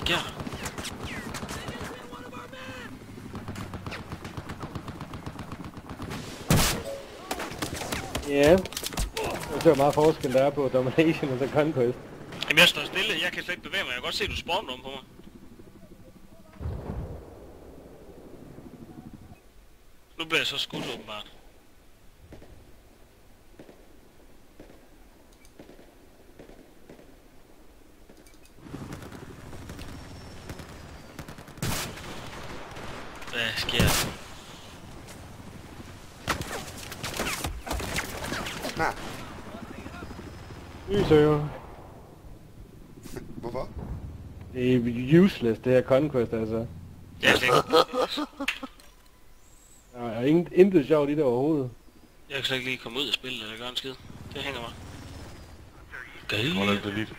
sker der? Ja. Jeg ser meget forskel, der er på Domination og så Conquest. Jamen jeg står stille, jeg kan slet ikke bevæge mig. Jeg kan godt se, at du spawner om på mig. Nu bliver jeg så skudt åbenbart. Hvad sker der? Nej. Ny server. Hvorfor? Det er useless, det her Conquest, altså. Det er slet ikke. Der er intet sjovt i det overhovedet. Jeg kan slet ikke lige komme ud af spillet eller gøre en skid. Det hænger mig. Hold da delete.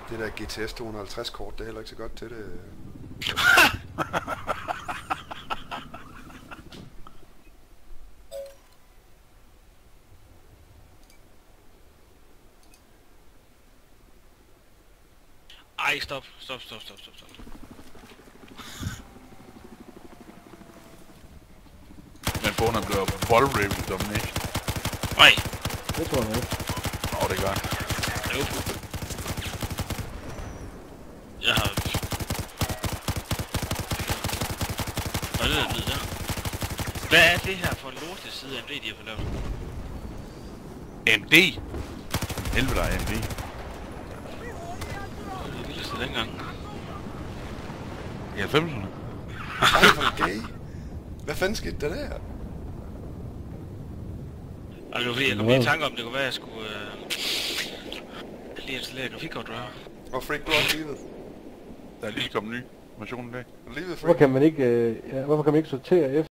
Det der GTS 250 kort, det er heller ikke så godt til det. Ej, stop. Men bogen bliver vold-raped Domination. Nej. Det tror jeg ikke. Åh, det gør han. Jo. Jeg har... Hvad er det der? Hvad er det her for en lorte side af MD, de har fået lavet? MD? Helvede der er MD. Det er vildeste dengang. I 90'erne? Ej, hvor gay. Hvad fanden skete der der? Og det var fordi, jeg kom lige i tanke om, det kunne være, at jeg skulle lige installere grafikkortdriver. Og Freak, du har også livet. Der er lige kommet en ny version i dag. Livet, Freak. Hvorfor kan man ikke sortere efter?